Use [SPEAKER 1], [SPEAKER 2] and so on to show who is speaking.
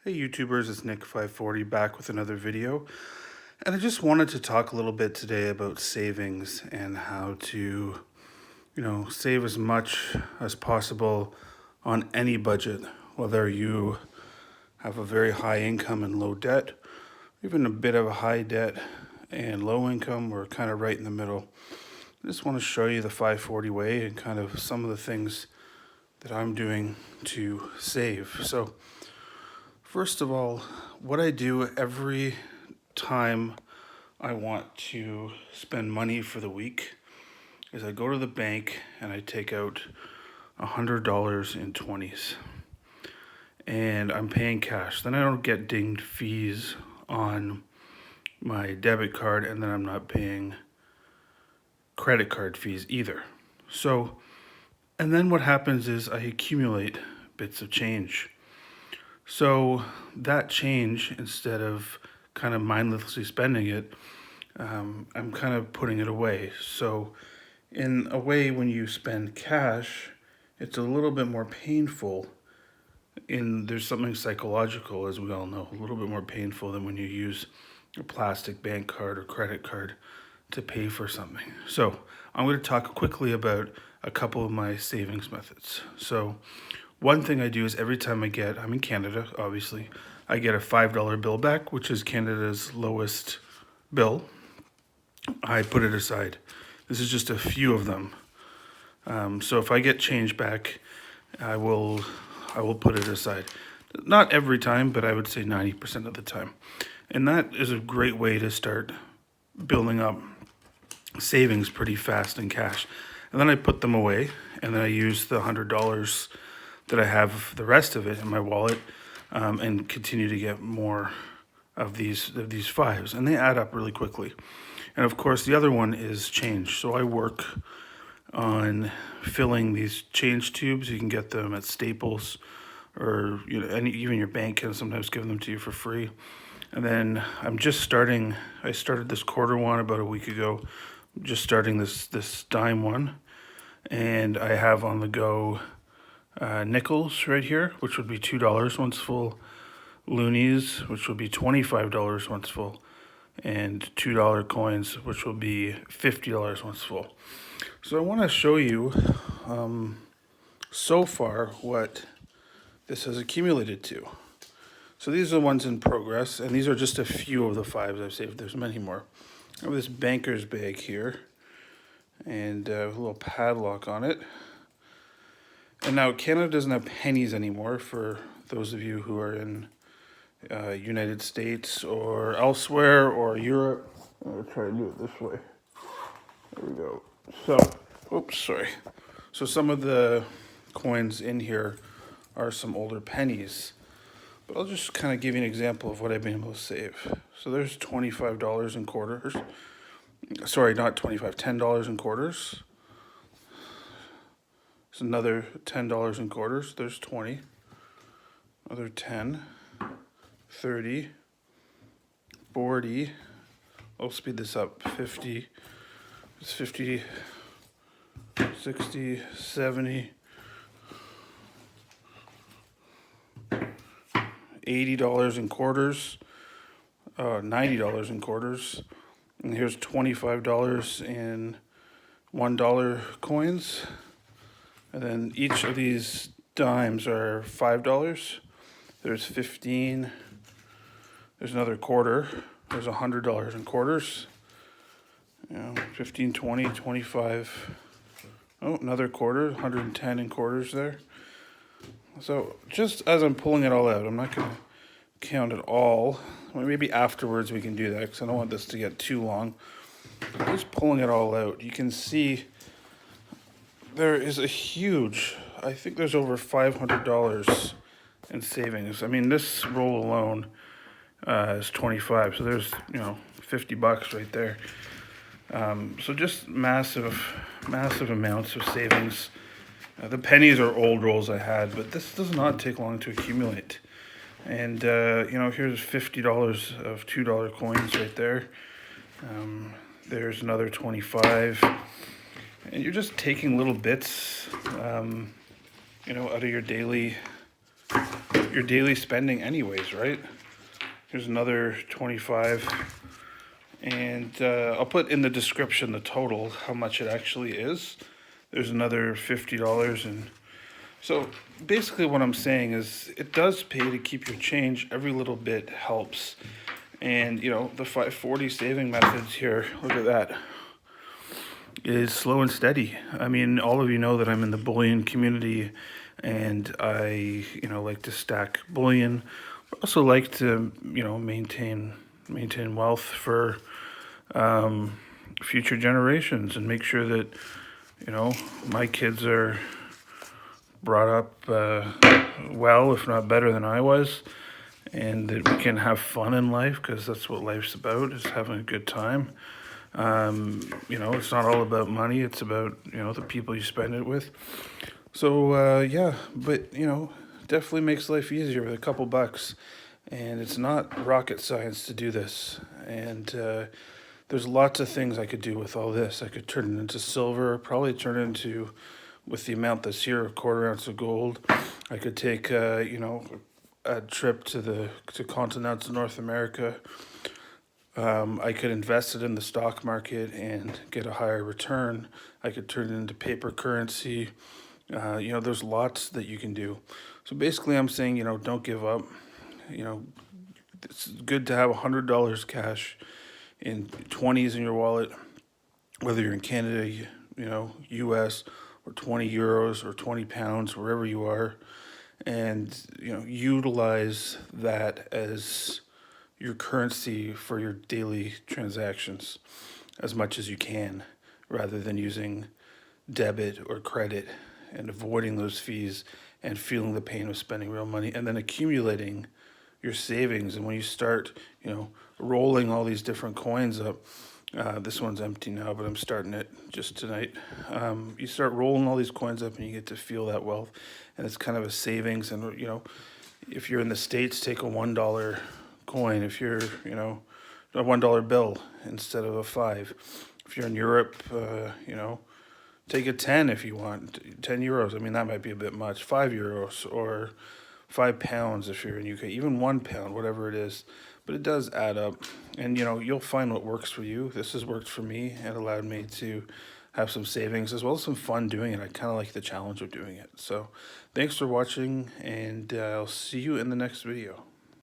[SPEAKER 1] Hey YouTubers, it's Nick540 back with another video. And I just wanted to talk a little bit today about savings and how to, save as much as possible on any budget, whether you have a very high income and low debt, even a bit of a high debt and low income, or kind of right in the middle. I just want to show you the 540 way and kind of some of the things that I'm doing to save. So, first of all, what I do every time I want to spend money for the week is I go to the bank and I take out $100 in 20s, and I'm paying cash. Then I don't get dinged fees on my debit card, and then I'm not paying credit card fees either. So, and then what happens is I accumulate bits of change. So that change, instead of kind of mindlessly spending it, I'm kind of putting it away. So in a way, when you spend cash, it's a little bit more painful. There's something psychological, as we all know, a little bit more painful than when you use a plastic bank card or credit card to pay for something. So I'm going to talk quickly about a couple of my savings methods. So one thing I do is every time I'm in Canada, obviously, I get a $5 bill back, which is Canada's lowest bill. I put it aside. This is just a few of them. So if I get change back, I will put it aside. Not every time, but I would say 90% of the time. And that is a great way to start building up savings pretty fast in cash. And then I put them away, and then I use the $100 that I have, the rest of it, in my wallet, and continue to get more of these fives, and they add up really quickly. And of course, the other one is change. So I work on filling these change tubes. You can get them at Staples, or even your bank can sometimes give them to you for free. And then I'm just starting. I started this quarter one about a week ago. I'm just starting this dime one, and I have on the go nickels right here, which would be $2 once full, loonies, which will be $25 once full, and $2 coins, which will be $50 once full. So I want to show you so far what this has accumulated to. So these are the ones in progress, and these are just a few of the fives I've saved. There's many more. I have this banker's bag here, and a little padlock on it. And now Canada doesn't have pennies anymore, for those of you who are in United States or elsewhere or Europe. I'm going to try to do it this way. There we go. So, oops, sorry. So some of the coins in here are some older pennies. But I'll just kind of give you an example of what I've been able to save. So there's $25 in quarters. Sorry, not 25, $10 in quarters. There's another $10 in quarters. There's 20. Another 10, 30, 40. I'll speed this up. 50. It's 50, 60, 70, $80 in quarters, $90 in quarters, and here's $25 in $1 coins, and then each of these dimes are $5. There's 15. There's another quarter. There's $100 in quarters. 15, 20, 25. Oh, another quarter. 110 in quarters there. So just as I'm pulling it all out, I'm not going to count it all. Maybe afterwards we can do that, because I don't want this to get too long. Just pulling it all out, you can see there is a huge, I think there's over $500 in savings. I mean, this roll alone is 25, so there's $50 right there. So just massive amounts of savings. The pennies are old rolls I had, but this does not take long to accumulate. And here's $50 of $2 coins right there. There's another 25, and you're just taking little bits, out of your daily your daily spending anyways, right? Here's another 25. And I'll put in the description the total, how much it actually is. There's another $50. And so basically what I'm saying is it does pay to keep your change. Every little bit helps. And, you know, the 540 saving methods here, look at that, is slow and steady. I mean, all of you know that I'm in the bullion community, and I, you know, like to stack bullion. I also like to, you know, maintain wealth for future generations and make sure that, you know, my kids are brought up well, if not better than I was, and that we can have fun in life, because that's what life's about, is having a good time. You know, it's not all about money, it's about, you know, the people you spend it with. So, yeah, but, you know, definitely makes life easier with a couple bucks. And it's not rocket science to do this. And there's lots of things I could do with all this. I could turn it into silver, probably turn it into, with the amount that's here, a quarter ounce of gold. I could take, you know, a trip to continental North America. I could invest it in the stock market and get a higher return. I could turn it into paper currency. You know, there's lots that you can do. So basically, I'm saying, you know, don't give up. You know, it's good to have $100 cash in 20s in your wallet, whether you're in Canada, you know, US, or 20 euros or 20 pounds, wherever you are. And, you know, utilize that as your currency for your daily transactions as much as you can, rather than using debit or credit and avoiding those fees and feeling the pain of spending real money and then accumulating your savings. And when you start, you know, rolling all these different coins up, this one's empty now, but I'm starting it just tonight. You start rolling all these coins up and you get to feel that wealth, and it's kind of a savings. And, you know, if you're in the States, take a $1 coin. If you're, you know, a $1 bill instead of a 5. If you're in Europe, you know, take a 10 if you want, 10 euros. I mean, that might be a bit much. 5 euros or 5 pounds if you're in UK, even 1 pound, whatever it is. But it does add up, and you know, you'll find what works for you. This has worked for me. It allowed me to have some savings as well as some fun doing it. I kind of like the challenge of doing it. So thanks for watching, and I'll see you in the next video.